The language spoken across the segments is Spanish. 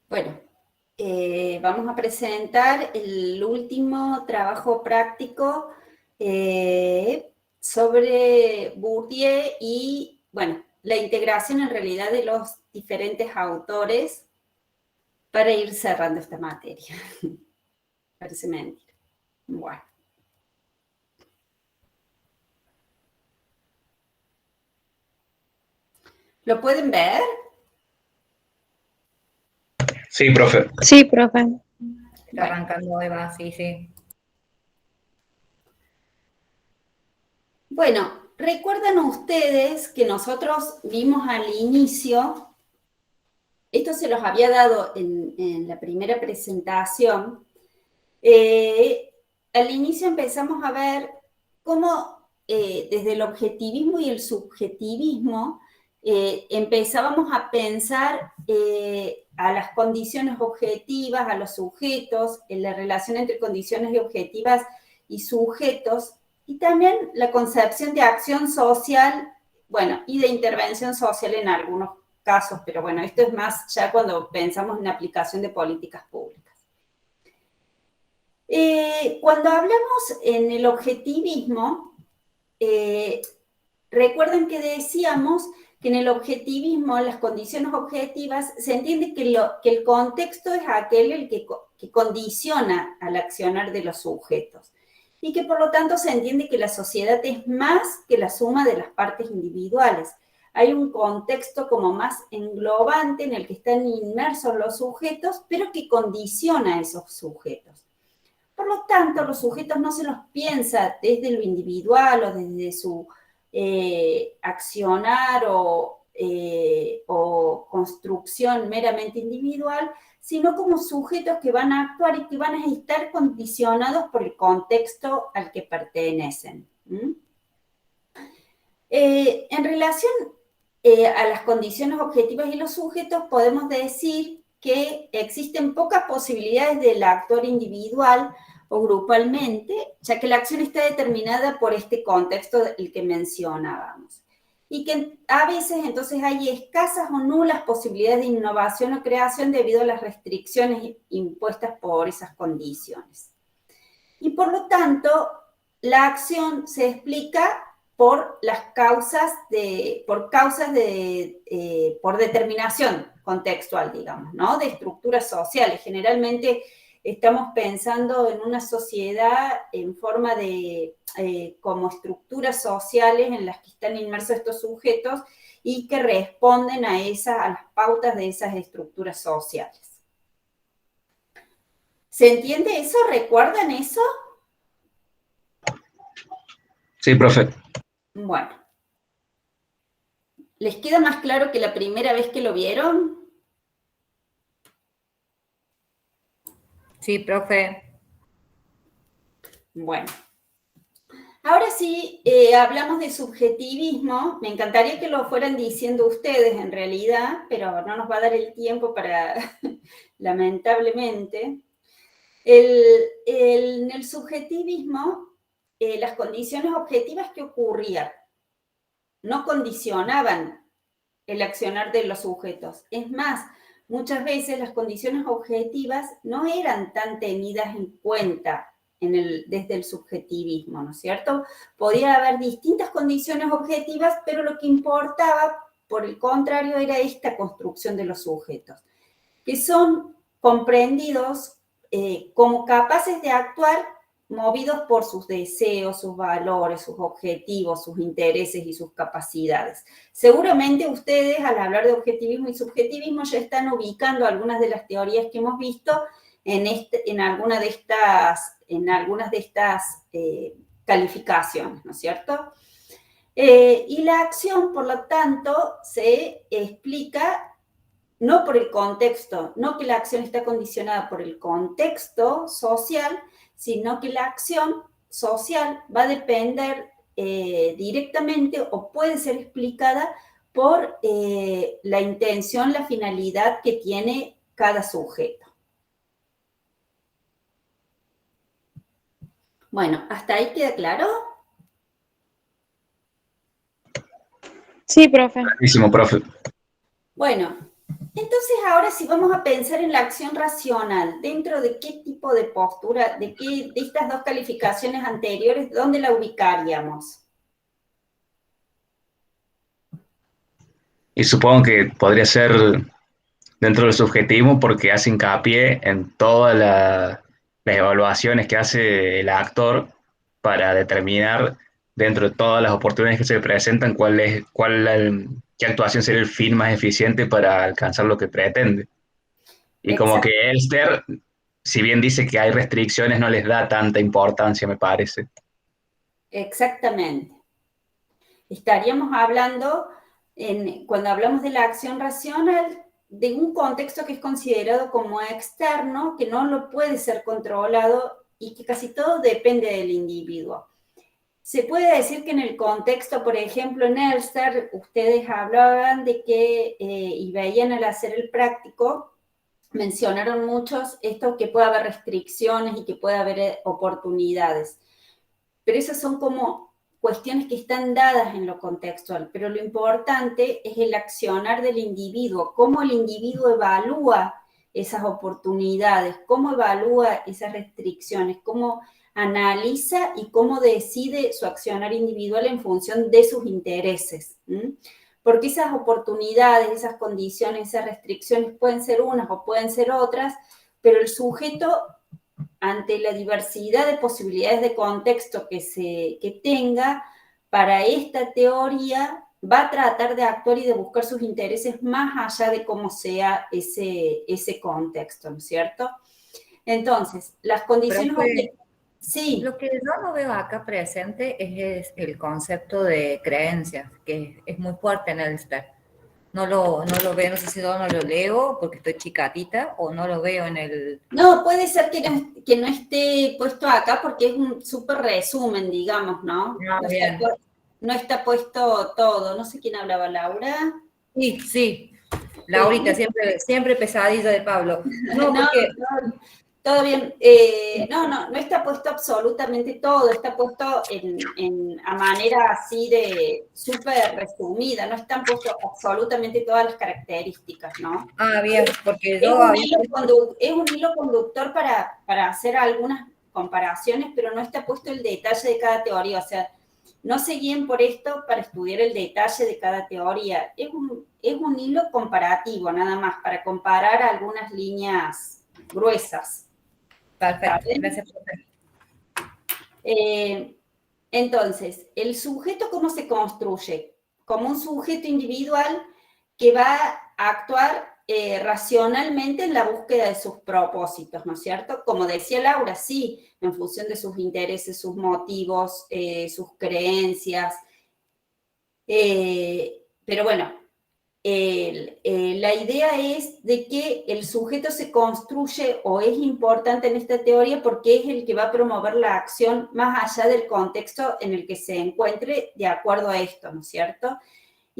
Bueno, vamos a presentar el último trabajo práctico sobre Bourdieu y, bueno, la integración en realidad de los diferentes autores para ir cerrando esta materia. Parece mentira. Bueno. ¿Lo pueden ver? Sí, profe. Sí, profe. Está arrancando Eva, sí, sí. Bueno, recuerdan ustedes que nosotros vimos al inicio, esto se los había dado en la primera presentación, al inicio empezamos a ver cómo desde el objetivismo y el subjetivismo empezábamos a pensar a las condiciones objetivas, a los sujetos, en la relación entre condiciones objetivas y sujetos, y también la concepción de acción social, bueno, y de intervención social en algunos casos, pero bueno, esto es más ya cuando pensamos en la aplicación de políticas públicas. Cuando hablamos en el objetivismo, recuerden que decíamos que en el objetivismo, las condiciones objetivas, se entiende que el contexto es aquel el que condiciona al accionar de los sujetos y que por lo tanto se entiende que la sociedad es más que la suma de las partes individuales. Hay un contexto como más englobante en el que están inmersos los sujetos, pero que condiciona a esos sujetos. Por lo tanto, los sujetos no se los piensa desde lo individual o desde su accionar o construcción meramente individual, sino como sujetos que van a actuar y que van a estar condicionados por el contexto al que pertenecen. En relación a las condiciones objetivas y los sujetos, podemos decir que existen pocas posibilidades del actuar individual o grupalmente, ya que la acción está determinada por este contexto el que mencionábamos. Y que a veces entonces hay escasas o nulas posibilidades de innovación o creación debido a las restricciones impuestas por esas condiciones. Y por lo tanto, la acción se explica por las causas por determinación contextual, digamos, ¿no? De estructuras sociales. Generalmente estamos pensando en una sociedad en forma de, como estructuras sociales en las que están inmersos estos sujetos y que responden a las pautas de esas estructuras sociales. ¿Se entiende eso? ¿Recuerdan eso? Sí, profe. Bueno. ¿Les queda más claro que la primera vez que lo vieron? Sí, profe. Bueno. Ahora sí, hablamos de subjetivismo. Me encantaría que lo fueran diciendo ustedes en realidad, pero no nos va a dar el tiempo para, lamentablemente. En el subjetivismo, las condiciones objetivas que ocurrían no condicionaban el accionar de los sujetos. Es más, muchas veces las condiciones objetivas no eran tan tenidas en cuenta desde el subjetivismo, ¿no es cierto? Podía haber distintas condiciones objetivas, pero lo que importaba, por el contrario, era esta construcción de los sujetos, que son comprendidos como capaces de actuar movidos por sus deseos, sus valores, sus objetivos, sus intereses y sus capacidades. Seguramente ustedes, al hablar de objetivismo y subjetivismo, ya están ubicando algunas de las teorías que hemos visto en algunas de estas calificaciones, ¿no es cierto? Y la acción, por lo tanto, se explica no por el contexto, no que la acción está condicionada por el contexto social, sino que la acción social va a depender directamente o puede ser explicada por la intención, la finalidad que tiene cada sujeto. Bueno, ¿hasta ahí queda claro? Sí, profe. Clarísimo, profe. Bueno, Entonces, ahora sí vamos a pensar en la acción racional. ¿Dentro de qué tipo de postura, de estas dos calificaciones anteriores, dónde la ubicaríamos? Y supongo que podría ser dentro del subjetivo porque hace hincapié en todas las evaluaciones que hace el actor para determinar dentro de todas las oportunidades que se presentan qué actuación sería el fin más eficiente para alcanzar lo que pretende. Y como que Elster, si bien dice que hay restricciones, no les da tanta importancia, me parece. Exactamente. Estaríamos hablando, cuando hablamos de la acción racional, de un contexto que es considerado como externo, que no lo puede ser controlado y que casi todo depende del individuo. Se puede decir que en el contexto, por ejemplo, en Elster, ustedes hablaban de que, y veían al hacer el práctico, mencionaron muchos esto que puede haber restricciones y que puede haber oportunidades. Pero esas son como cuestiones que están dadas en lo contextual, pero lo importante es el accionar del individuo, cómo el individuo evalúa esas oportunidades, cómo evalúa esas restricciones, cómo analiza y cómo decide su accionar individual en función de sus intereses. Porque esas oportunidades, esas condiciones, esas restricciones pueden ser unas o pueden ser otras, pero el sujeto, ante la diversidad de posibilidades de contexto que tenga, para esta teoría va a tratar de actuar y de buscar sus intereses más allá de cómo sea ese contexto, ¿no es cierto? Entonces, las condiciones... Sí. Lo que yo no veo acá presente es el concepto de creencias, que es muy fuerte en el STEP. No lo veo, no sé si yo no lo leo porque estoy chicatita o no lo veo en el... No, puede ser que no esté puesto acá porque es un súper resumen, digamos, ¿no? Ah, bien. No está puesto todo. No sé quién hablaba, Laura. Sí, sí. Laurita, siempre pesadilla de Pablo. No, No, porque... todo bien. No está puesto absolutamente todo, está puesto a manera así de súper resumida, no están puestos absolutamente todas las características, ¿no? Ah, bien, porque Es yo un había... hilo conductor para hacer algunas comparaciones, pero no está puesto el detalle de cada teoría, o sea, no se guíen por esto para estudiar el detalle de cada teoría, es un hilo comparativo nada más, para comparar algunas líneas gruesas. Perfecto, gracias, profe. Entonces, ¿el sujeto cómo se construye? Como un sujeto individual que va a actuar racionalmente en la búsqueda de sus propósitos, ¿no es cierto? Como decía Laura, sí, en función de sus intereses, sus motivos, sus creencias. Pero bueno, la idea es de que el sujeto se construye o es importante en esta teoría porque es el que va a promover la acción más allá del contexto en el que se encuentre de acuerdo a esto, ¿no es cierto?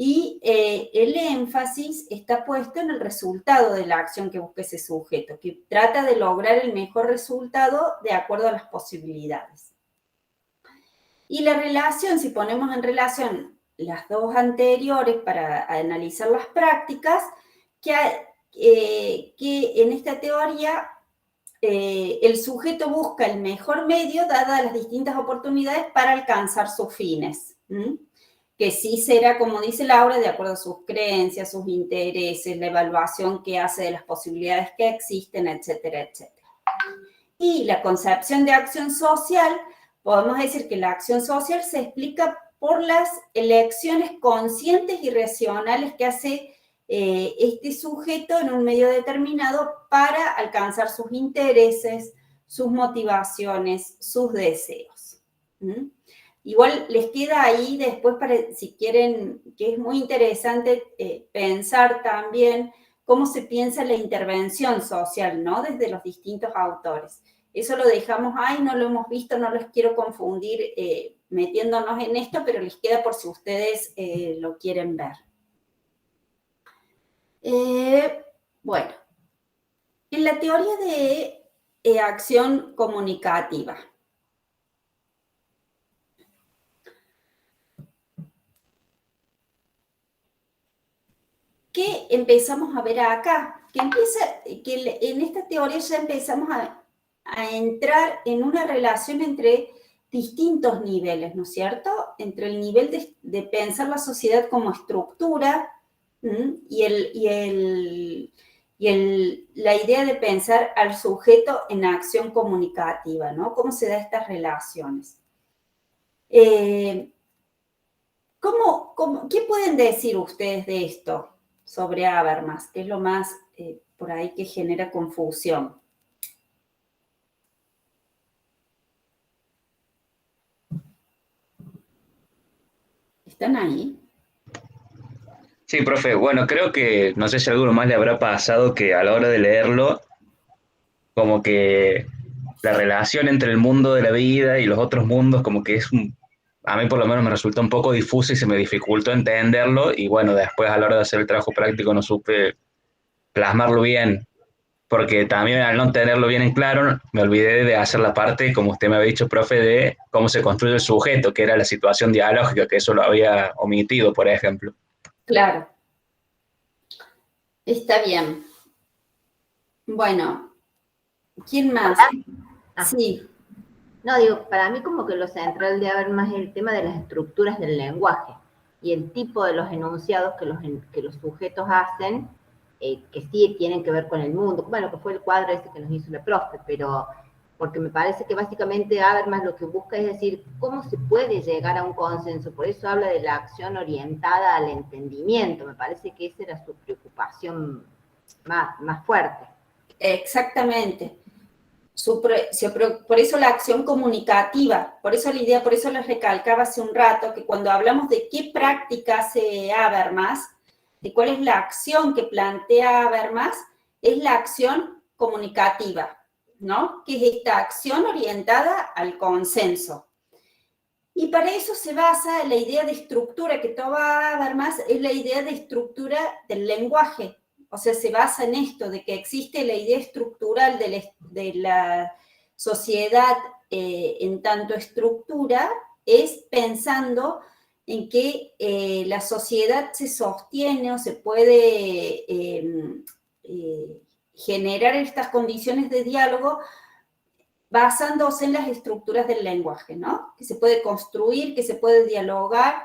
Y el énfasis está puesto en el resultado de la acción que busca ese sujeto, que trata de lograr el mejor resultado de acuerdo a las posibilidades. Y la relación, si ponemos en relación las dos anteriores para analizar las prácticas, que en esta teoría el sujeto busca el mejor medio dadas las distintas oportunidades para alcanzar sus fines. Que sí será, como dice Laura, de acuerdo a sus creencias, sus intereses, la evaluación que hace de las posibilidades que existen, etcétera, etcétera. Y la concepción de acción social, podemos decir que la acción social se explica por las elecciones conscientes y racionales que hace este sujeto en un medio determinado para alcanzar sus intereses, sus motivaciones, sus deseos. Igual les queda ahí después, para, si quieren, que es muy interesante pensar también cómo se piensa la intervención social, ¿no? Desde los distintos autores. Eso lo dejamos ahí, no lo hemos visto, no los quiero confundir metiéndonos en esto, pero les queda por si ustedes lo quieren ver. Bueno, en la teoría de acción comunicativa, ¿qué empezamos a ver acá? Que en esta teoría ya empezamos a entrar en una relación entre distintos niveles, ¿no es cierto? Entre el nivel de pensar la sociedad como estructura y la idea de pensar al sujeto en acción comunicativa, ¿no? ¿Cómo se dan estas relaciones? ¿Qué pueden decir ustedes de esto sobre Habermas? ¿Qué es lo más por ahí que genera confusión? ¿Están ahí? Sí, profe, bueno, creo que, no sé si a alguno más le habrá pasado que a la hora de leerlo, como que la relación entre el mundo de la vida y los otros mundos, como que a mí por lo menos me resulta un poco difuso y se me dificultó entenderlo, y bueno, después a la hora de hacer el trabajo práctico no supe plasmarlo bien, porque también al no tenerlo bien en claro, me olvidé de hacer la parte, como usted me había dicho, profe, de cómo se construye el sujeto, que era la situación dialógica, que eso lo había omitido, por ejemplo. Claro, está bien. Bueno, ¿quién más? Sí. No, digo, para mí como que lo central de Habermas es el tema de las estructuras del lenguaje y el tipo de los enunciados que los sujetos hacen, que sí tienen que ver con el mundo, bueno, que fue el cuadro ese que nos hizo la profe, pero porque me parece que básicamente Habermas lo que busca es decir cómo se puede llegar a un consenso, por eso habla de la acción orientada al entendimiento, me parece que esa era su preocupación más fuerte. Exactamente. Por eso la acción comunicativa, por eso la idea, por eso les recalcaba hace un rato que cuando hablamos de qué práctica hace Habermas, de cuál es la acción que plantea Habermas, es la acción comunicativa, ¿no? Que es esta acción orientada al consenso. Y para eso se basa la idea de estructura que toma Habermas, es la idea de estructura del lenguaje. O sea, se basa en esto, de que existe la idea estructural de la sociedad en tanto estructura, es pensando en que la sociedad se sostiene o se puede generar estas condiciones de diálogo basándose en las estructuras del lenguaje, ¿no? Que se puede construir, que se puede dialogar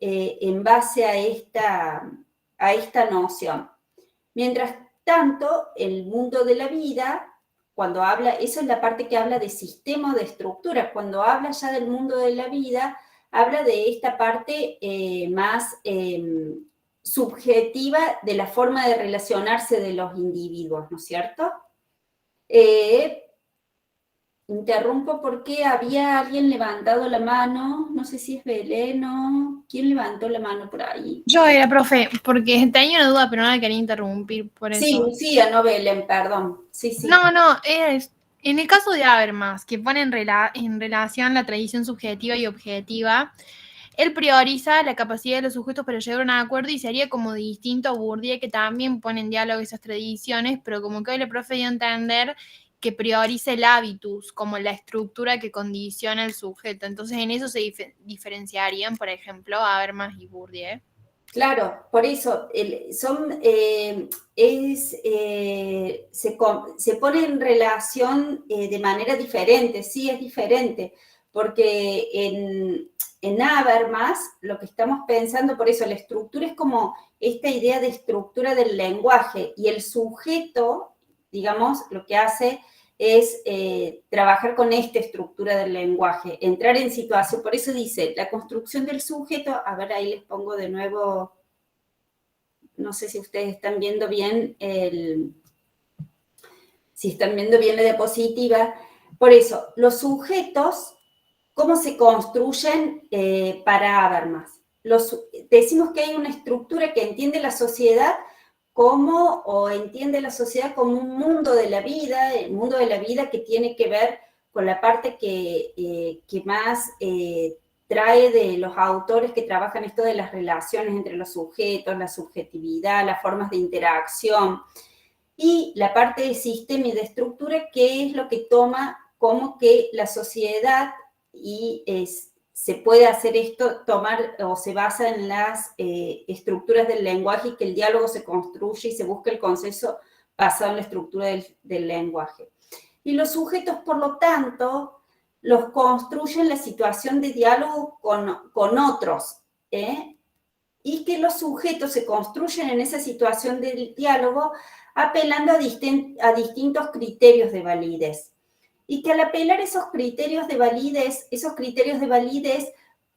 en base a esta noción. Mientras tanto, el mundo de la vida, cuando habla, eso es la parte que habla de sistema de estructura, cuando habla ya del mundo de la vida, habla de esta parte más subjetiva de la forma de relacionarse de los individuos, ¿no es cierto? Interrumpo porque había alguien levantado la mano, no sé si es Belén o... ¿Quién levantó la mano por ahí? Yo era, profe, porque tenía una duda, pero no la quería interrumpir por eso. Sí, Lucía, no Belén, perdón. Sí. No, es en el caso de Habermas, que pone en relación la tradición subjetiva y objetiva, él prioriza la capacidad de los sujetos para llegar a un acuerdo y sería como distinto a Bourdieu, que también pone en diálogo esas tradiciones, pero como que hoy le profe dio a entender que prioriza el hábitus como la estructura que condiciona el sujeto. Entonces, en eso se diferenciarían, por ejemplo, Habermas y Bourdieu. Claro, por eso se pone en relación de manera diferente, sí es diferente, porque en Habermas lo que estamos pensando, por eso la estructura es como esta idea de estructura del lenguaje y el sujeto, digamos, lo que hace es trabajar con esta estructura del lenguaje, entrar en situación, por eso dice, la construcción del sujeto, a ver, ahí les pongo de nuevo, no sé si ustedes están viendo bien si están viendo bien la diapositiva, por eso, los sujetos, ¿cómo se construyen para Habermas? Decimos que hay una estructura que entiende la sociedad entiende la sociedad como un mundo de la vida, el mundo de la vida que tiene que ver con la parte que más trae de los autores que trabajan esto de las relaciones entre los sujetos, la subjetividad, las formas de interacción, y la parte de sistema y de estructura, que es lo que toma como que la sociedad se puede hacer esto, tomar o se basa en las estructuras del lenguaje y que el diálogo se construye y se busca el consenso basado en la estructura del lenguaje. Y los sujetos, por lo tanto, los construyen la situación de diálogo con otros, y que los sujetos se construyen en esa situación de diálogo apelando a distintos criterios de validez. Y que al apelar esos criterios de validez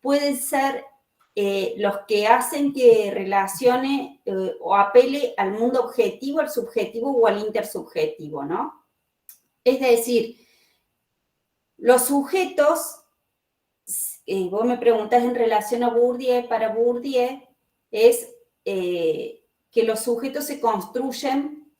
pueden ser los que hacen que relacione o apele al mundo objetivo, al subjetivo o al intersubjetivo, ¿no? Es decir, los sujetos, vos me preguntás en relación a Bourdieu, para Bourdieu es que los sujetos se construyen,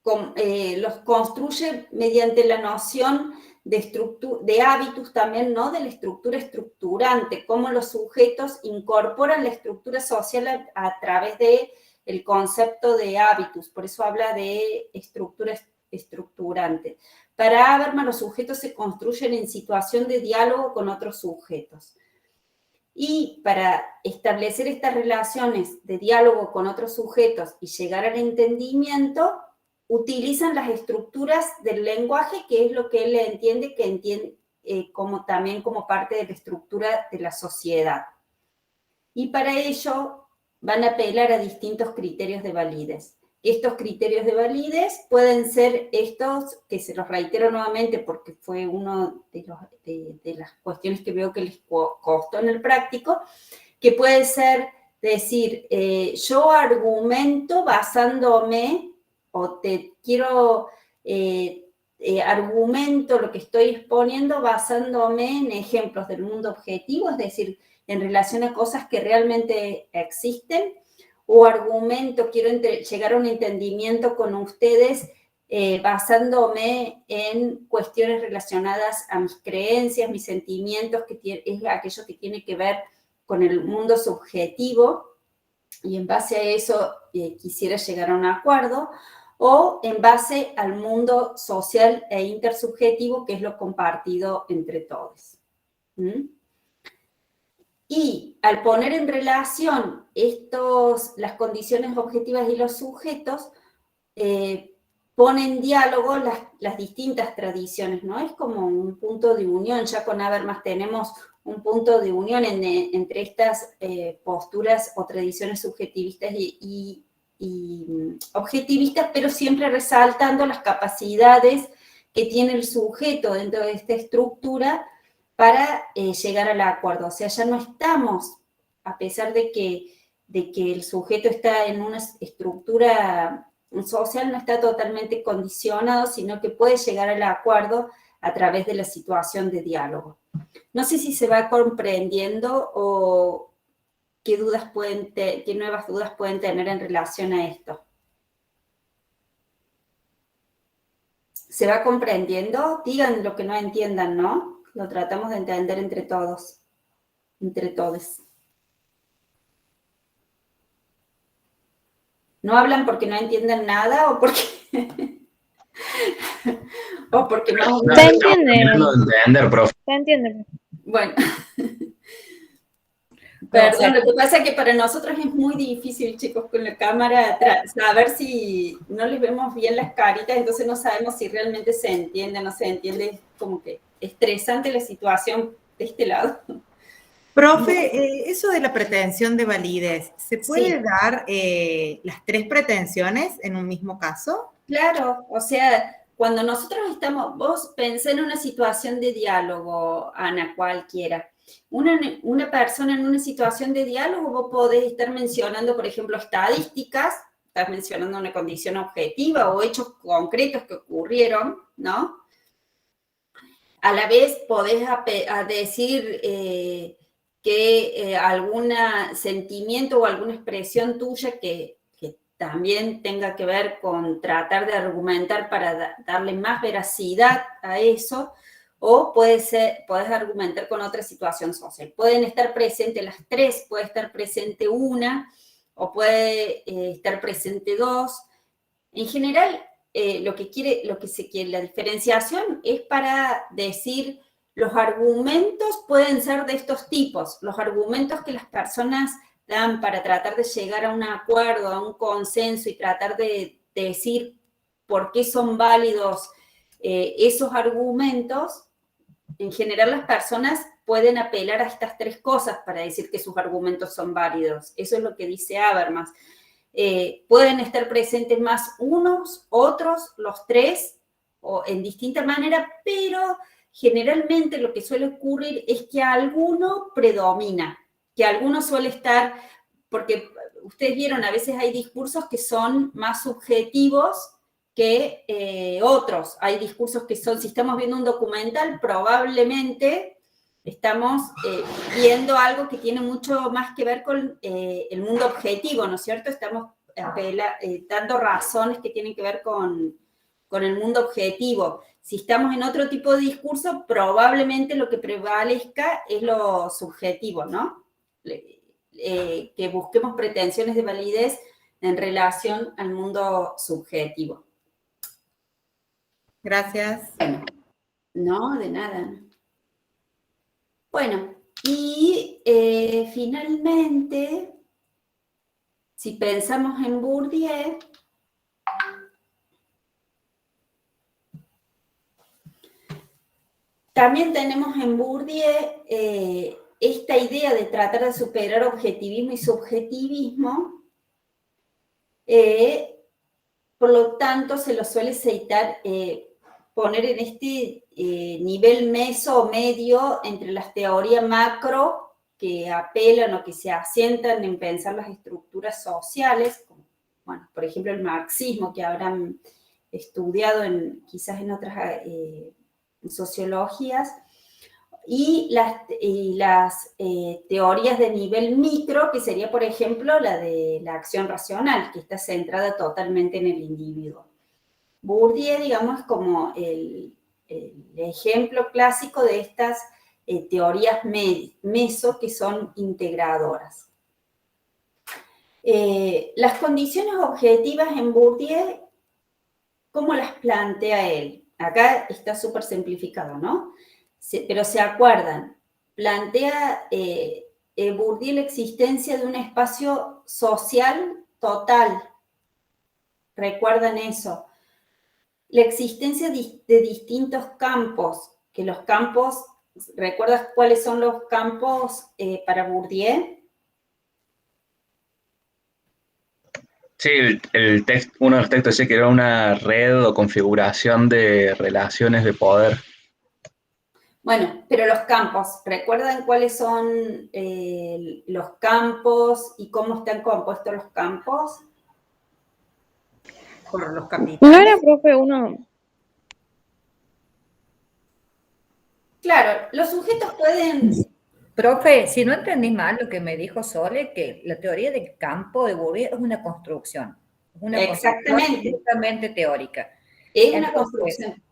los construye mediante la noción de hábitus también, ¿no? De la estructura estructurante, cómo los sujetos incorporan la estructura social a través del concepto de hábitus, por eso habla de estructura estructurante. Para Habermas, los sujetos se construyen en situación de diálogo con otros sujetos. Y para establecer estas relaciones de diálogo con otros sujetos y llegar al entendimiento, utilizan las estructuras del lenguaje, que es lo que él entiende también como parte de la estructura de la sociedad. Y para ello van a apelar a distintos criterios de validez. Estos criterios de validez pueden ser estos, que se los reitero nuevamente porque fue uno de las cuestiones que veo que les costó en el práctico, que puede ser decir, yo argumento basándome, o argumento lo que estoy exponiendo basándome en ejemplos del mundo objetivo, es decir, en relación a cosas que realmente existen, o argumento, quiero llegar a un entendimiento con ustedes basándome en cuestiones relacionadas a mis creencias, mis sentimientos, que es aquello que tiene que ver con el mundo subjetivo, y en base a eso quisiera llegar a un acuerdo, o en base al mundo social e intersubjetivo, que es lo compartido entre todos. Y al poner en relación las condiciones objetivas y los sujetos, pone en diálogo las distintas tradiciones, ¿no? Es como un punto de unión. Ya con Habermas tenemos un punto de unión entre estas posturas o tradiciones subjetivistas y objetivistas, pero siempre resaltando las capacidades que tiene el sujeto dentro de esta estructura para llegar al acuerdo. O sea, ya no estamos, a pesar de que el sujeto está en una estructura social, no está totalmente condicionado, sino que puede llegar al acuerdo a través de la situación de diálogo. No sé si se va comprendiendo o qué nuevas dudas pueden tener en relación a esto. ¿Se va comprendiendo? Digan lo que no entiendan, ¿no? Lo tratamos de entender entre todos, entre todes. ¿No hablan porque no entienden nada o porque no? Se entiende. Entender, profe. Se entiende. Bueno. Perdón, lo que pasa es que para nosotros es muy difícil, chicos, con la cámara atrás, saber si no les vemos bien las caritas, entonces no sabemos si realmente se entiende o no se entiende. Es como que estresante la situación de este lado. Profe, eso de la pretensión de validez, ¿se puede Sí. dar las tres pretensiones en un mismo caso? Claro, o sea, cuando nosotros vos pensé en una situación de diálogo, Ana, cualquiera. Una persona en una situación de diálogo, vos podés estar mencionando, por ejemplo, estadísticas, estás mencionando una condición objetiva o hechos concretos que ocurrieron, ¿no? A la vez podés decir que algún sentimiento o alguna expresión tuya que también tenga que ver con tratar de argumentar para darle más veracidad a eso, o podés argumentar con otra situación social. Pueden estar presentes las tres, puede estar presente una, o puede estar presente dos. En general, la diferenciación es para decir los argumentos pueden ser de estos tipos, los argumentos que las personas dan para tratar de llegar a un acuerdo, a un consenso y tratar de decir por qué son válidos esos argumentos. En general las personas pueden apelar a estas tres cosas para decir que sus argumentos son válidos. Eso es lo que dice Habermas. Pueden estar presentes más unos, otros, los tres, o en distinta manera, pero generalmente lo que suele ocurrir es que alguno predomina, que alguno suele estar, porque ustedes vieron, a veces hay discursos que son más subjetivos que otros. Hay discursos que son, si estamos viendo un documental, probablemente estamos viendo algo que tiene mucho más que ver con el mundo objetivo, ¿no es cierto? Estamos dando razones que tienen que ver con el mundo objetivo. Si estamos en otro tipo de discurso, probablemente lo que prevalezca es lo subjetivo, ¿no? Que busquemos pretensiones de validez en relación al mundo subjetivo. Gracias. Bueno, no, de nada. Bueno, y finalmente, si pensamos en Bourdieu, también tenemos en Bourdieu esta idea de tratar de superar objetivismo y subjetivismo. Por lo tanto, se lo suele citar, poner en este nivel meso o medio entre las teorías macro que apelan o que se asientan en pensar las estructuras sociales, como, bueno, por ejemplo, el marxismo, que habrán estudiado quizás en otras sociologías, y las teorías de nivel micro, que sería, por ejemplo, la de la acción racional, que está centrada totalmente en el individuo. Bourdieu, digamos, como el ejemplo clásico de estas teorías meso que son integradoras. Las condiciones objetivas en Bourdieu, ¿cómo las plantea él? Acá está súper simplificado, ¿no? Pero se acuerdan, plantea Bourdieu la existencia de un espacio social total. ¿Recuerdan eso? La existencia de distintos campos, que los campos, ¿recuerdas cuáles son los campos para Bourdieu? Sí, uno de los textos decía que era una red o configuración de relaciones de poder. Bueno, pero los campos, ¿recuerdan cuáles son los campos y cómo están compuestos los campos? Por los capitales. ¿No era, profe, uno? Claro, los sujetos pueden... Profe, si no entendí mal lo que me dijo Sole, que la teoría del campo de Bourdieu es una construcción. Es una Exactamente. construcción justamente teórica. Es una Entonces, construcción.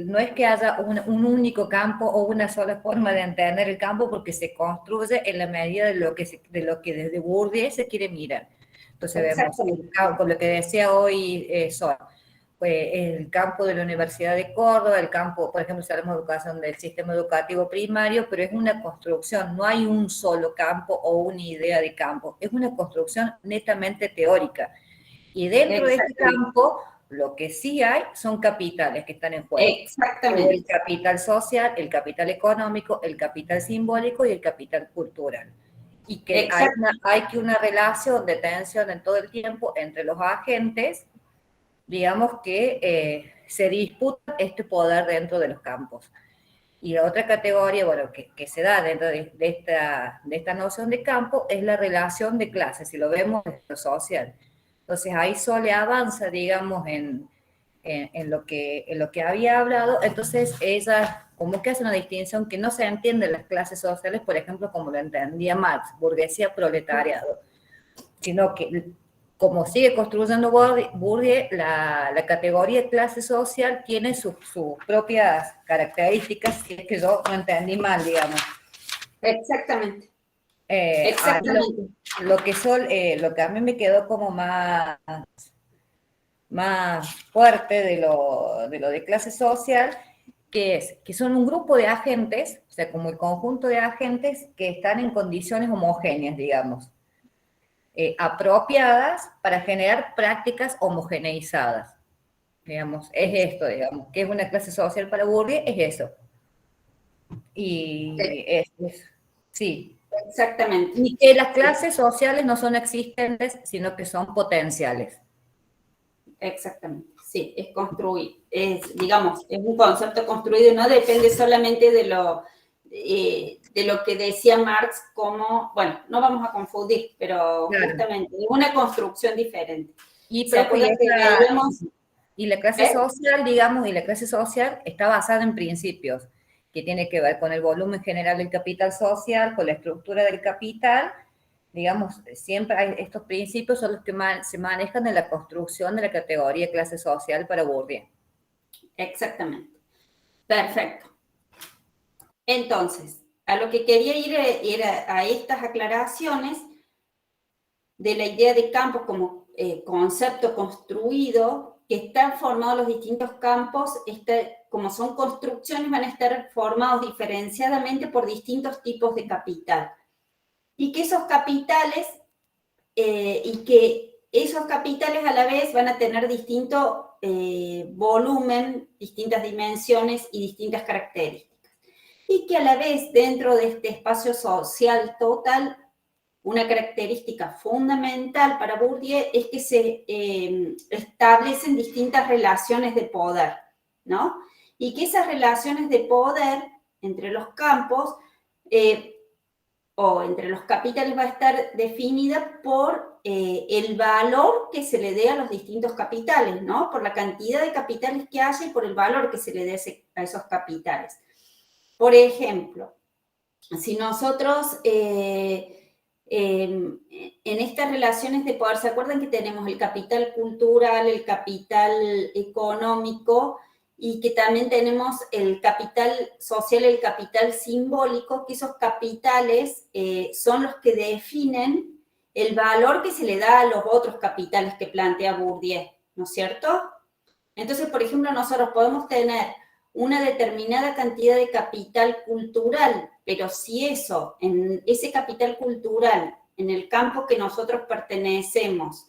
no es que haya un único campo o una sola forma de entender el campo, porque se construye en la medida de lo que desde Bourdieu se quiere mirar. Entonces vemos el campo, lo que decía hoy Sol, el campo de la Universidad de Córdoba, el campo, por ejemplo, si hablamos de educación del sistema educativo primario, pero es una construcción, no hay un solo campo o una idea de campo, es una construcción netamente teórica. Y dentro de este campo, lo que sí hay son capitales que están en juego. Exactamente. El capital social, el capital económico, el capital simbólico y el capital cultural. Y que hay una relación de tensión en todo el tiempo entre los agentes, digamos, que se disputa este poder dentro de los campos. Y la otra categoría, bueno, que se da dentro de esta noción de campo es la relación de clases, si lo vemos en lo social. Entonces ahí Sole avanza, digamos, en lo que había hablado. Entonces ella como que hace una distinción que no se entiende en las clases sociales, por ejemplo, como lo entendía Marx, burguesía, proletariado, sino que como sigue construyendo Bourdieu, la categoría de clase social tiene sus propias características, si es que yo no entendí mal, digamos. Exactamente. Exactamente. Lo que a mí me quedó como más fuerte de lo de clase social que son un grupo de agentes, o sea, como el conjunto de agentes que están en condiciones homogéneas, digamos, apropiadas para generar prácticas homogeneizadas. Digamos, es esto, digamos, que es una clase social para Bourdieu, es eso. Y sí. Exactamente. Y que las clases sociales no son existentes, sino que son potenciales. Exactamente, sí, es construir, digamos, es un concepto construido, no depende solamente de lo que decía Marx como, bueno, no vamos a confundir, pero Claro. justamente es una construcción diferente. Y, ¿Se acuerdan que veíamos? Y la clase social, digamos, y la clase social está basada en principios, que tiene que ver con el volumen general del capital social, con la estructura del capital. Digamos, siempre hay estos principios son los que se manejan en la construcción de la categoría clase social para Bourdieu. Exactamente. Perfecto. Entonces, a lo que quería ir era a estas aclaraciones de la idea de campos como concepto construido, que están formados los distintos campos, como son construcciones, van a estar formados diferenciadamente por distintos tipos de capital. Y que esos capitales, a la vez van a tener distinto volumen, distintas dimensiones y distintas características. Y que a la vez, dentro de este espacio social total, una característica fundamental para Bourdieu es que se establecen distintas relaciones de poder, ¿no? Y que esas relaciones de poder entre los campos o entre los capitales va a estar definida por el valor que se le dé a los distintos capitales, ¿no? Por la cantidad de capitales que haya y por el valor que se le dé a esos capitales. Por ejemplo, si nosotros en estas relaciones de poder, ¿se acuerdan que tenemos el capital cultural, el capital económico y que también tenemos el capital social, el capital simbólico? Que esos capitales son los que definen el valor que se le da a los otros capitales que plantea Bourdieu, ¿no es cierto? Entonces, por ejemplo, nosotros podemos tener una determinada cantidad de capital cultural, pero si en ese capital cultural, en el campo que nosotros pertenecemos,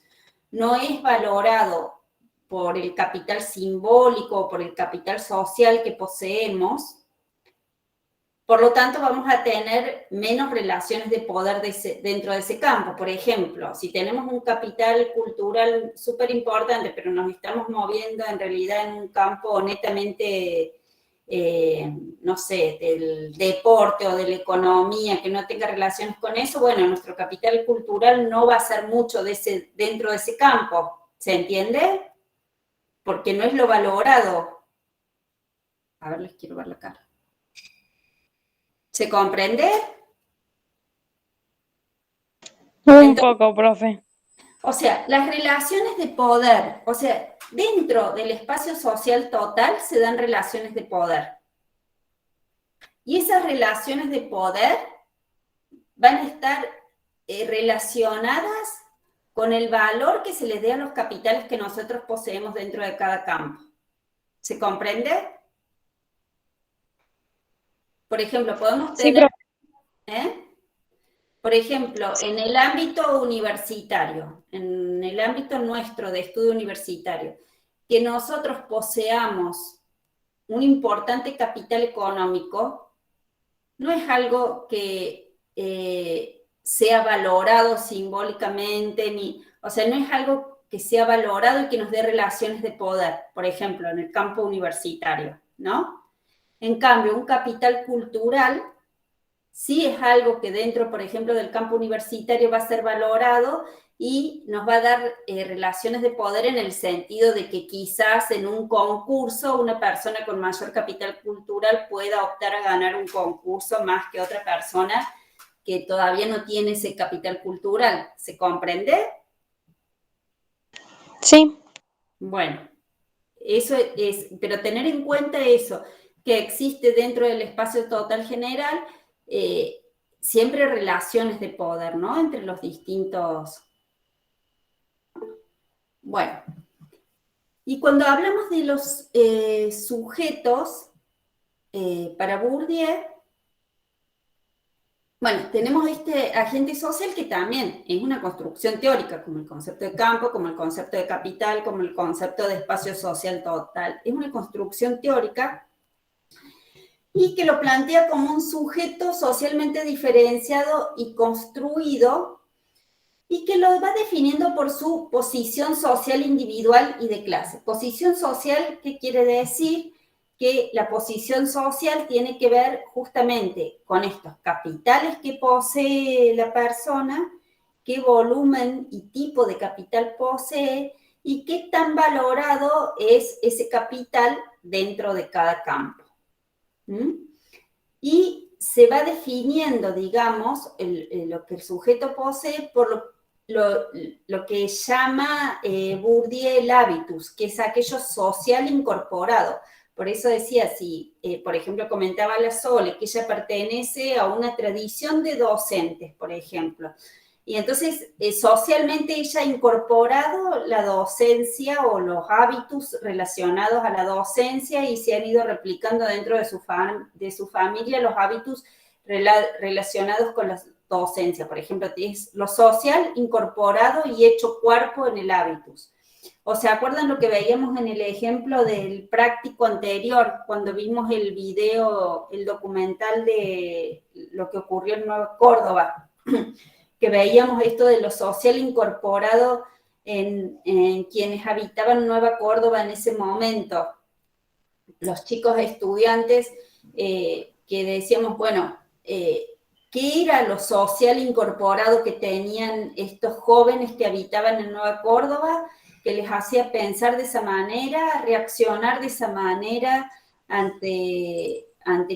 no es valorado por el capital simbólico o por el capital social que poseemos, por lo tanto vamos a tener menos relaciones de poder dentro de ese campo. Por ejemplo, si tenemos un capital cultural súper importante, pero nos estamos moviendo en realidad en un campo netamente no sé, del deporte o de la economía que no tenga relaciones con eso, bueno, nuestro capital cultural no va a ser mucho dentro de ese campo, ¿se entiende? Porque no es lo valorado. A ver, les quiero ver la cara. ¿Se comprende? Un poco, profe. O sea, las relaciones de poder, o sea, dentro del espacio social total se dan relaciones de poder. Y esas relaciones de poder van a estar relacionadas con el valor que se les dé a los capitales que nosotros poseemos dentro de cada campo. ¿Se comprende? Por ejemplo, podemos tener... Por ejemplo, en el ámbito universitario, en el ámbito nuestro de estudio universitario, que nosotros poseamos un importante capital económico, no es algo que sea valorado simbólicamente, o sea, no es algo que sea valorado y que nos dé relaciones de poder, por ejemplo, en el campo universitario, ¿no? En cambio, un capital cultural sí es algo que dentro, por ejemplo, del campo universitario va a ser valorado y nos va a dar relaciones de poder en el sentido de que quizás en un concurso una persona con mayor capital cultural pueda optar a ganar un concurso más que otra persona que todavía no tiene ese capital cultural. ¿Se comprende? Sí. Bueno, eso es, pero tener en cuenta eso, que existe dentro del espacio total general, siempre relaciones de poder, ¿no? Entre los distintos... Bueno, y cuando hablamos de los sujetos, para Bourdieu, bueno, tenemos este agente social que también es una construcción teórica, como el concepto de campo, como el concepto de capital, como el concepto de espacio social total. Es una construcción teórica y que lo plantea como un sujeto socialmente diferenciado y construido, y que lo va definiendo por su posición social individual y de clase. Posición social, ¿qué quiere decir? Que la posición social tiene que ver justamente con estos capitales que posee la persona, qué volumen y tipo de capital posee y qué tan valorado es ese capital dentro de cada campo. Y se va definiendo, digamos, lo que el sujeto posee por lo que llama Bourdieu el habitus, que es aquello social incorporado. Por eso decía, si, por ejemplo, comentaba la Sole, que ella pertenece a una tradición de docentes, por ejemplo. Y entonces, socialmente ella ha incorporado la docencia o los hábitos relacionados a la docencia y se han ido replicando dentro de su familia los hábitos relacionados con la docencia. Por ejemplo, es lo social incorporado y hecho cuerpo en el hábitus. ¿O se acuerdan lo que veíamos en el ejemplo del práctico anterior, cuando vimos el video, el documental de lo que ocurrió en Nueva Córdoba? Que veíamos esto de lo social incorporado en quienes habitaban Nueva Córdoba en ese momento. Los chicos estudiantes que decíamos, bueno, ¿qué era lo social incorporado que tenían estos jóvenes que habitaban en Nueva Córdoba, que les hacía pensar de esa manera, reaccionar de esa manera ante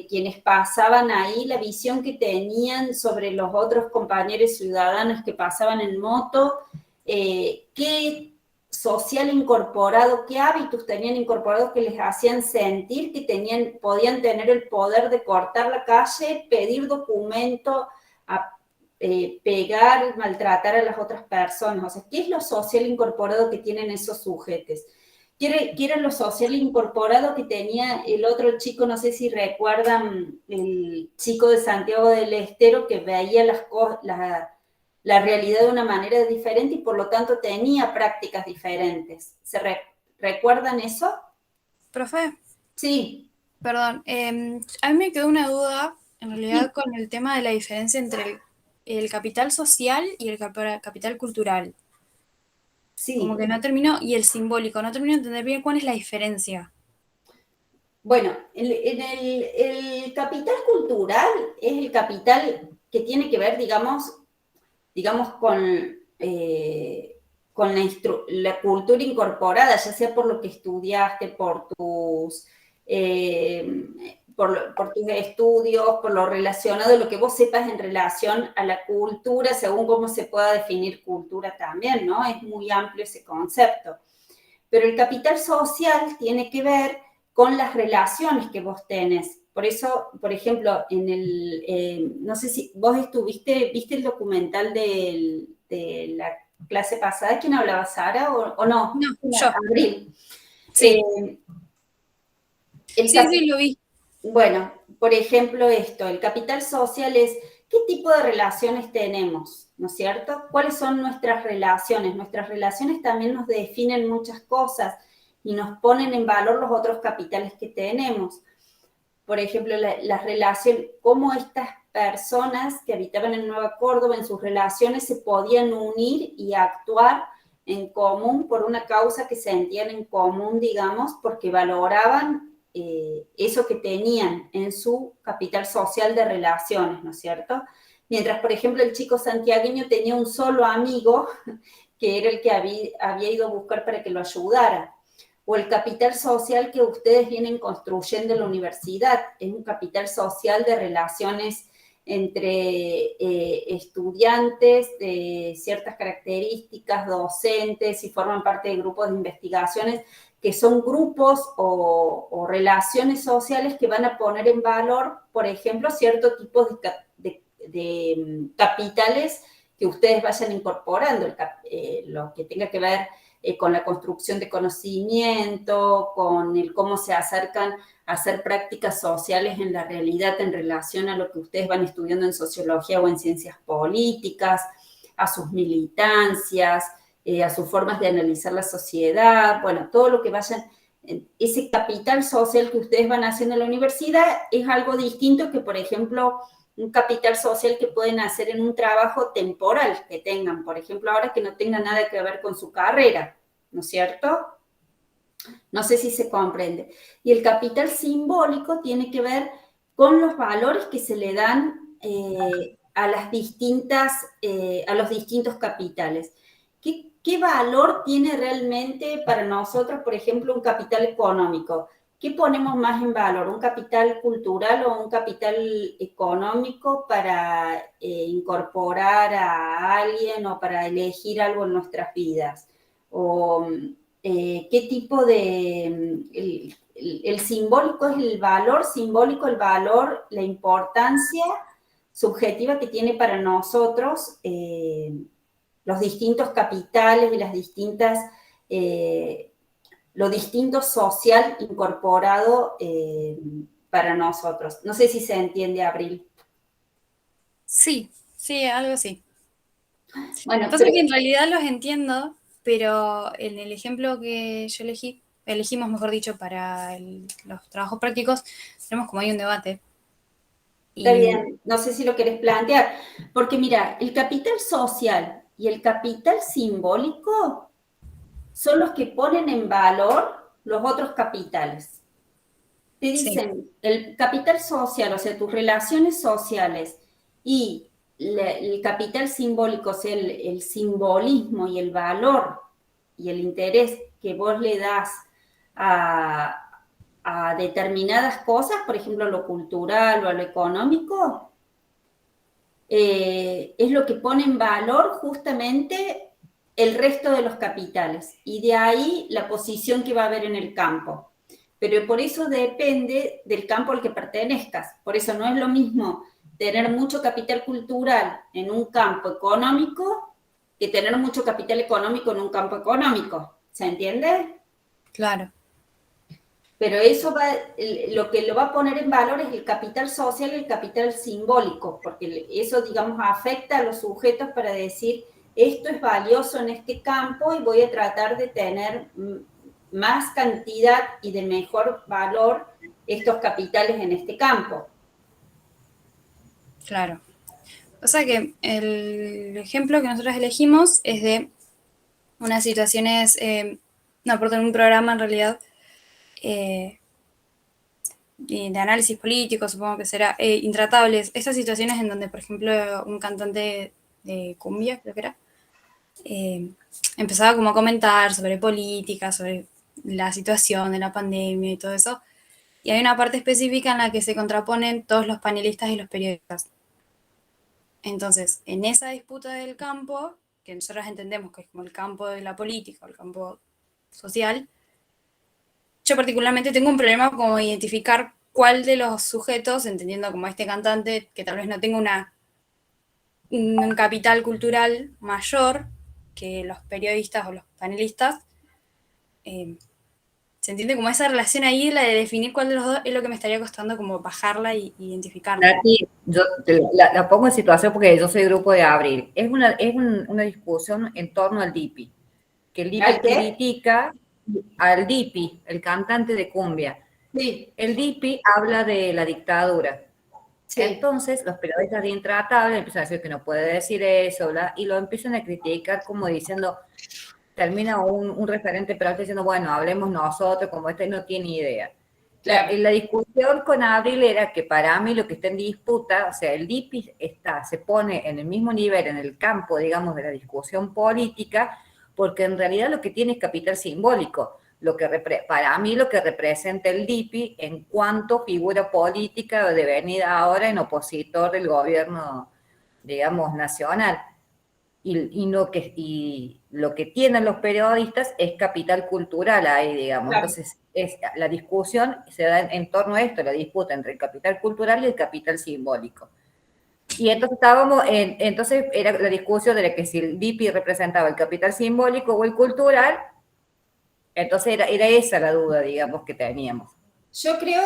quienes pasaban ahí, la visión que tenían sobre los otros compañeros ciudadanos que pasaban en moto, qué social incorporado, qué hábitos tenían incorporados que les hacían sentir que podían tener el poder de cortar la calle, pedir documento, pegar, maltratar a las otras personas. O sea, ¿qué es lo social incorporado que tienen esos sujetos? ¿Qué era lo social incorporado que tenía el otro chico? No sé si recuerdan el chico de Santiago del Estero que veía la realidad de una manera diferente y por lo tanto tenía prácticas diferentes. ¿Recuerdan eso? Profe, Sí. perdón, a mí me quedó una duda en realidad con el tema de la diferencia entre el capital social y el capital cultural. Sí. Como que no termino, y el simbólico, no termino de entender bien cuál es la diferencia. Bueno, el capital cultural es el capital que tiene que ver, digamos con la cultura incorporada, ya sea por lo que estudiaste, por tus estudios, por lo relacionado, lo que vos sepas en relación a la cultura, según cómo se pueda definir cultura también, ¿no? Es muy amplio ese concepto. Pero el capital social tiene que ver con las relaciones que vos tenés. Por eso, por ejemplo, no sé si vos viste el documental de la clase pasada. ¿Quién hablaba, Sara o no? No, yo. Abril. Sí. Sí, lo vi. Bueno, por ejemplo el capital social es qué tipo de relaciones tenemos, ¿no es cierto? ¿Cuáles son nuestras relaciones? Nuestras relaciones también nos definen muchas cosas y nos ponen en valor los otros capitales que tenemos. Por ejemplo, las relaciones, cómo estas personas que habitaban en Nueva Córdoba, en sus relaciones se podían unir y actuar en común por una causa que sentían en común, digamos, porque valoraban eso que tenían en su capital social de relaciones, ¿no es cierto? Mientras, por ejemplo, el chico santiagueño tenía un solo amigo que era el que había ido a buscar para que lo ayudara. O el capital social que ustedes vienen construyendo en la universidad, es un capital social de relaciones entre estudiantes de ciertas características, docentes, y forman parte de grupos de investigaciones, que son grupos o relaciones sociales que van a poner en valor, por ejemplo, ciertos tipos de capitales que ustedes vayan incorporando, lo que tenga que ver con la construcción de conocimiento, con el cómo se acercan hacer prácticas sociales en la realidad en relación a lo que ustedes van estudiando en sociología o en ciencias políticas, a sus militancias, a sus formas de analizar la sociedad, bueno, todo lo que vayan, ese capital social que ustedes van haciendo en la universidad es algo distinto que, por ejemplo, un capital social que pueden hacer en un trabajo temporal que tengan, por ejemplo, ahora que no tenga nada que ver con su carrera, ¿no es cierto? No sé si se comprende. Y el capital simbólico tiene que ver con los valores que se le dan a los distintos capitales. ¿Qué valor tiene realmente para nosotros, por ejemplo, un capital económico? ¿Qué ponemos más en valor? ¿Un capital cultural o un capital económico para incorporar a alguien o para elegir algo en nuestras vidas? ¿O qué tipo de... el simbólico es el valor simbólico, el valor, la importancia subjetiva que tiene para nosotros los distintos capitales y las distintas, lo distinto social incorporado para nosotros. No sé si se entiende, Abril. Sí, algo así. Bueno, Pasa que en realidad los entiendo, pero en el ejemplo que yo elegimos, mejor dicho, para los trabajos prácticos, tenemos como ahí un debate. Está bien, no sé si lo querés plantear, porque mira, el capital social y el capital simbólico son los que ponen en valor los otros capitales. Te dicen, el capital social, o sea, tus relaciones sociales y el capital simbólico, o sea, el simbolismo y el valor y el interés que vos le das a determinadas cosas, por ejemplo, lo cultural o a lo económico, es lo que pone en valor justamente el resto de los capitales y de ahí la posición que va a haber en el campo. Pero por eso depende del campo al que pertenezcas. Por eso no es lo mismo tener mucho capital cultural en un campo económico que tener mucho capital económico en un campo económico. ¿Se entiende? Claro. Pero eso lo que lo va a poner en valor es el capital social y el capital simbólico, porque eso, digamos, afecta a los sujetos para decir, esto es valioso en este campo y voy a tratar de tener más cantidad y de mejor valor estos capitales en este campo. Claro. O sea que el ejemplo que nosotros elegimos es de unas situaciones, perdón, un programa en realidad de análisis político, supongo que será, intratables. Estas situaciones en donde, por ejemplo, un cantante de cumbia, creo que era, empezaba como a comentar sobre política, sobre la situación de la pandemia y todo eso. Y hay una parte específica en la que se contraponen todos los panelistas y los periodistas. Entonces, en esa disputa del campo, que nosotros entendemos que es como el campo de la política o el campo social, yo particularmente tengo un problema como identificar cuál de los sujetos, entendiendo como este cantante, que tal vez no tenga un capital cultural mayor que los periodistas o los panelistas, se entiende como esa relación ahí, la de definir cuál de los dos es lo que me estaría costando como bajarla y identificarla. Aquí yo la pongo en situación porque yo soy grupo de Abril. Es una discusión en torno al Dipi, que el Dipi critica al Dipi, el cantante de cumbia. Sí. El Dipi habla de la dictadura. Sí. Entonces los periodistas de Intratable empiezan a decir que no puede decir eso, ¿verdad? Y lo empiezan a criticar como diciendo... Termina un referente, pero está diciendo, bueno, hablemos nosotros, como este no tiene idea. Claro. La discusión con Abril era que para mí lo que está en disputa, o sea, el DIPI se pone en el mismo nivel, en el campo, digamos, de la discusión política, porque en realidad lo que tiene es capital simbólico. Para mí lo que representa el DIPI en cuanto figura política devenida ahora en opositor del gobierno, digamos, nacional. Y lo que tienen los periodistas es capital cultural ahí, digamos. Claro. Entonces, la discusión se da en torno a esto, la disputa entre el capital cultural y el capital simbólico. Y entonces entonces era la discusión de que si el DIPI representaba el capital simbólico o el cultural, entonces era esa la duda, digamos, que teníamos. Yo creo,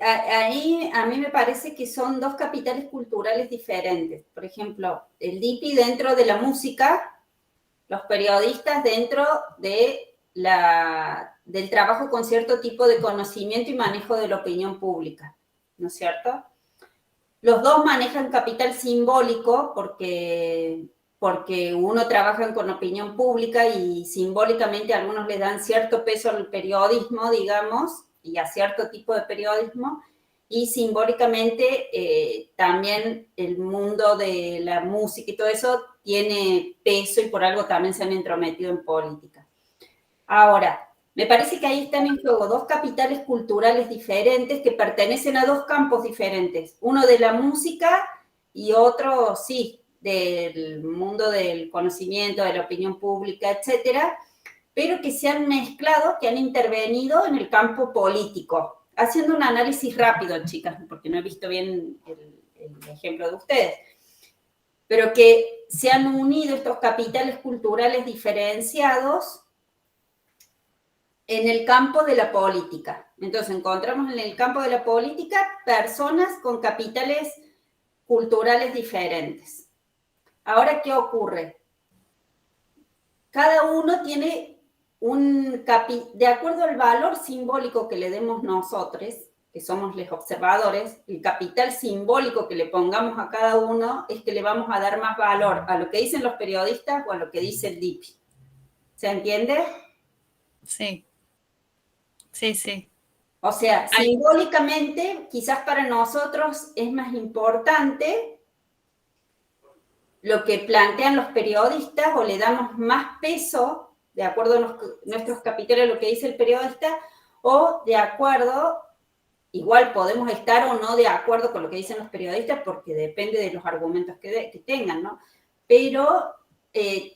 ahí a mí me parece que son dos capitales culturales diferentes. Por ejemplo, el DIPI dentro de la música, los periodistas dentro de del trabajo con cierto tipo de conocimiento y manejo de la opinión pública, ¿no es cierto? Los dos manejan capital simbólico porque uno trabaja con opinión pública y simbólicamente algunos le dan cierto peso al periodismo, digamos, y a cierto tipo de periodismo, y simbólicamente también el mundo de la música y todo eso tiene peso y por algo también se han entrometido en política. Ahora, me parece que ahí están en juego dos capitales culturales diferentes que pertenecen a dos campos diferentes. Uno de la música y otro, sí, del mundo del conocimiento, de la opinión pública, etcétera, pero que se han mezclado, que han intervenido en el campo político. Haciendo un análisis rápido, chicas, porque no he visto bien el ejemplo de ustedes, pero que se han unido estos capitales culturales diferenciados en el campo de la política. Entonces encontramos en el campo de la política personas con capitales culturales diferentes. Ahora, ¿qué ocurre? Cada uno tiene de acuerdo al valor simbólico que le demos nosotros, que somos los observadores, el capital simbólico que le pongamos a cada uno es que le vamos a dar más valor a lo que dicen los periodistas o a lo que dice el DIPI. ¿Se entiende? Sí. Sí, sí. O sea, simbólicamente, quizás para nosotros es más importante lo que plantean los periodistas o le damos más peso, de acuerdo a nuestros capitales, a lo que dice el periodista, o de acuerdo, igual podemos estar o no de acuerdo con lo que dicen los periodistas, porque depende de los argumentos que tengan, ¿no? Pero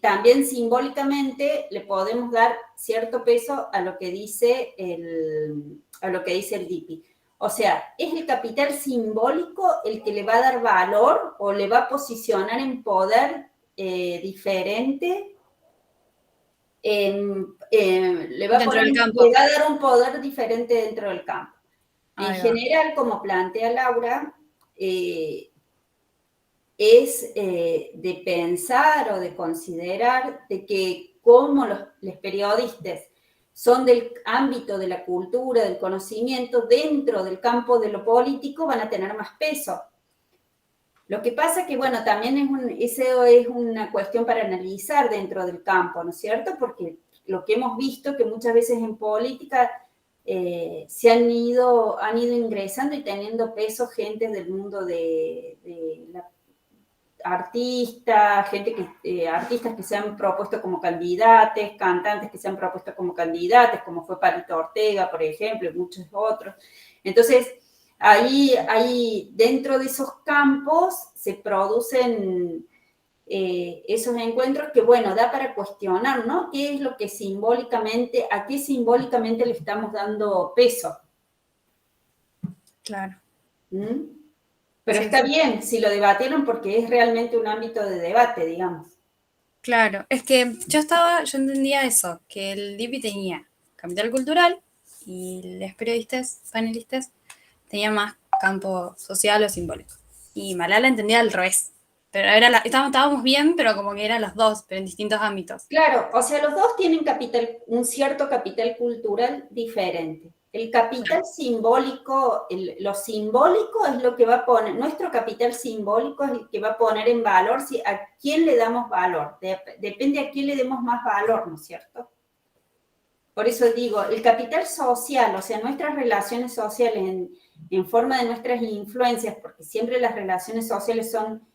también simbólicamente le podemos dar cierto peso a lo que dice el DIPI. O sea, ¿es el capital simbólico el que le va a dar valor o le va a posicionar en poder diferente? Le va a dar un poder diferente dentro del campo. En general, como plantea Laura, es de pensar o de considerar de que como los periodistas son del ámbito de la cultura, del conocimiento, dentro del campo de lo político van a tener más peso. Lo que pasa que, bueno, también eso es una cuestión para analizar dentro del campo, ¿no es cierto? Porque lo que hemos visto que muchas veces en política se han ido ingresando y teniendo peso gente del mundo de la artistas que se han propuesto como candidatos, cantantes que se han propuesto como candidatos, como fue Palito Ortega, por ejemplo, y muchos otros. Entonces, ahí dentro de esos campos se producen esos encuentros que, bueno, da para cuestionar, ¿no? ¿Qué es lo que a qué simbólicamente le estamos dando peso? Claro. ¿Mm? Pero sí, está bien si lo debatieron porque es realmente un ámbito de debate, digamos. Claro, es que yo entendía eso, que el DIPI tenía capital cultural y los periodistas, panelistas, tenían más campo social o simbólico. Y Malala entendía al revés. Pero estábamos bien, pero como que eran los dos, pero en distintos ámbitos. Claro, o sea, los dos tienen un cierto capital cultural diferente. El capital simbólico, lo simbólico es lo que va a poner, nuestro capital simbólico es el que va a poner en valor a quién le damos valor. Depende a quién le demos más valor, ¿no es cierto? Por eso digo, el capital social, o sea, nuestras relaciones sociales en forma de nuestras influencias, porque siempre las relaciones sociales son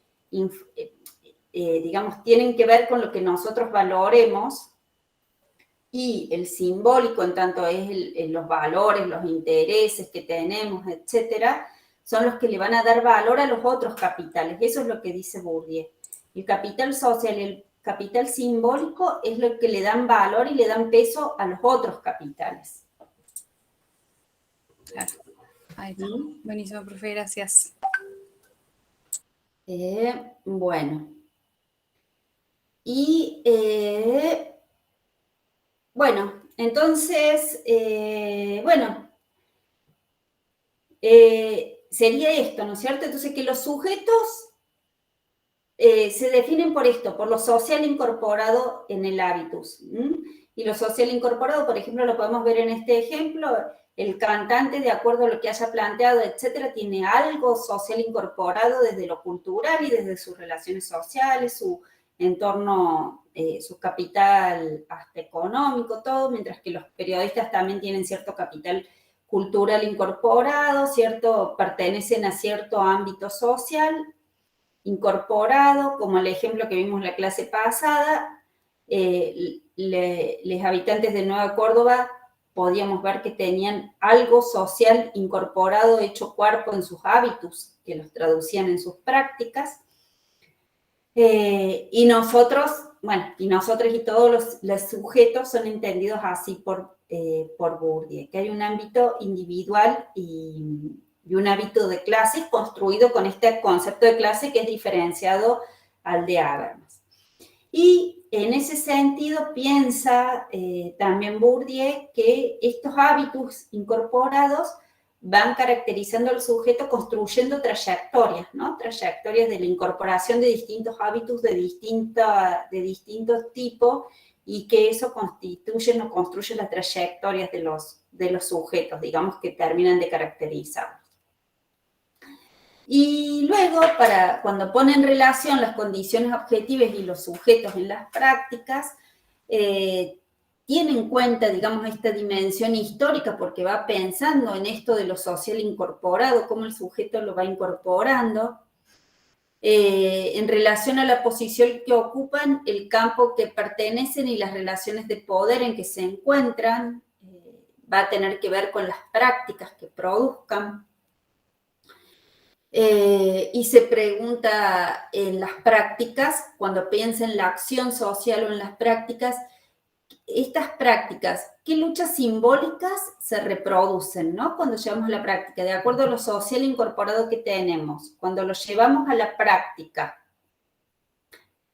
digamos, tienen que ver con lo que nosotros valoremos, y el simbólico, en tanto es los valores, los intereses que tenemos, etcétera, son los que le van a dar valor a los otros capitales. Eso es lo que dice Bourdieu. El capital social y el capital simbólico es lo que le dan valor y le dan peso a los otros capitales. Claro. Ay, buenísimo, profe, gracias. Bueno. Y, bueno, entonces, bueno, sería esto, ¿no es cierto? Entonces, que los sujetos se definen por esto, por lo social incorporado en el hábitus. Y lo social incorporado, por ejemplo, lo podemos ver en este ejemplo, el cantante, de acuerdo a lo que haya planteado, etcétera, tiene algo social incorporado desde lo cultural y desde sus relaciones sociales, su entorno, su capital hasta económico, todo, mientras que los periodistas también tienen cierto capital cultural incorporado, pertenecen a cierto ámbito social incorporado, como el ejemplo que vimos en la clase pasada, los habitantes de Nueva Córdoba podíamos ver que tenían algo social incorporado, hecho cuerpo en sus hábitos, que los traducían en sus prácticas. Y nosotros y todos los sujetos son entendidos así por Bourdieu, que hay un ámbito individual y un hábito de clase construido con este concepto de clase que es diferenciado al de Habermas. Y en ese sentido piensa también Bourdieu que estos hábitos incorporados van caracterizando al sujeto construyendo trayectorias, ¿no? Trayectorias de la incorporación de distintos hábitos de distintos tipos y que eso construye las trayectorias de los sujetos, digamos, que terminan de caracterizarlos. Y luego, cuando pone en relación las condiciones objetivas y los sujetos en las prácticas, tiene en cuenta, digamos, esta dimensión histórica porque va pensando en esto de lo social incorporado, cómo el sujeto lo va incorporando, en relación a la posición que ocupan, el campo que pertenecen y las relaciones de poder en que se encuentran, va a tener que ver con las prácticas que produzcan. Y se pregunta en las prácticas, cuando piensa en la acción social o en las prácticas, estas prácticas, ¿qué luchas simbólicas se reproducen, ¿no? Cuando llevamos a la práctica, de acuerdo a lo social incorporado que tenemos, cuando lo llevamos a la práctica,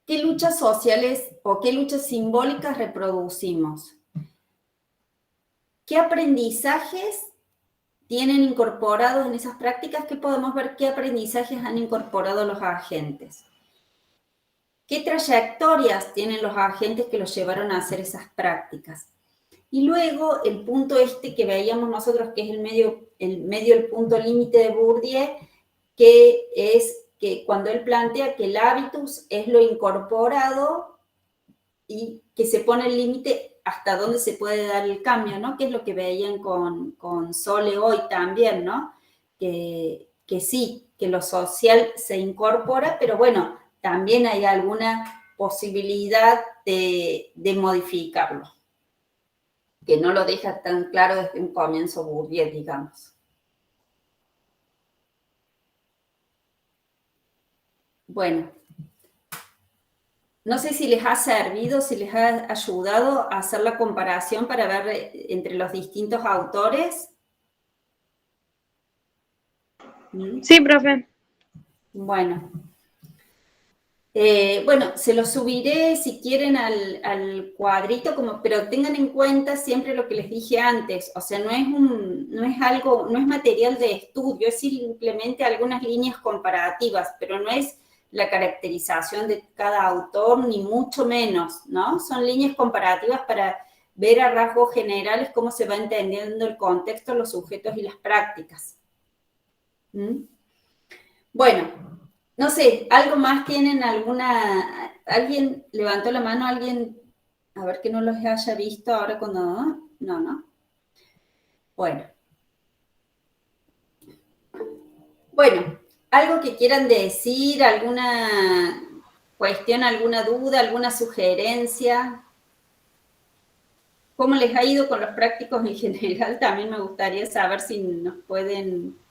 ¿qué luchas sociales o qué luchas simbólicas reproducimos? ¿Qué aprendizajes tienen incorporados en esas prácticas? ¿Qué podemos ver? ¿Qué aprendizajes han incorporado los agentes? ¿Qué trayectorias tienen los agentes que los llevaron a hacer esas prácticas? Y luego el punto que veíamos nosotros, que es el punto límite de Bourdieu, que es que cuando él plantea que el hábitus es lo incorporado y que se pone el límite hasta dónde se puede dar el cambio, ¿no? Que es lo que veían con Sole hoy también, ¿no? Que sí, que lo social se incorpora, pero bueno, también hay alguna posibilidad de modificarlo, que no lo deja tan claro desde un comienzo Bourdieu, digamos. Bueno, no sé si les ha servido, si les ha ayudado a hacer la comparación para ver entre los distintos autores. Sí, profe. Bueno. Se lo subiré si quieren al cuadrito, pero tengan en cuenta siempre lo que les dije antes, o sea, no es material de estudio, es simplemente algunas líneas comparativas, pero no es la caracterización de cada autor, ni mucho menos, ¿no? Son líneas comparativas para ver a rasgos generales cómo se va entendiendo el contexto, los sujetos y las prácticas. Bueno. No sé, ¿algo más tienen? ¿Alguien levantó la mano? ¿Alguien? A ver que no los haya visto ahora cuando... No. Bueno. Bueno, ¿algo que quieran decir? ¿Alguna cuestión, alguna duda, alguna sugerencia? ¿Cómo les ha ido con los prácticos en general? También me gustaría saber si nos pueden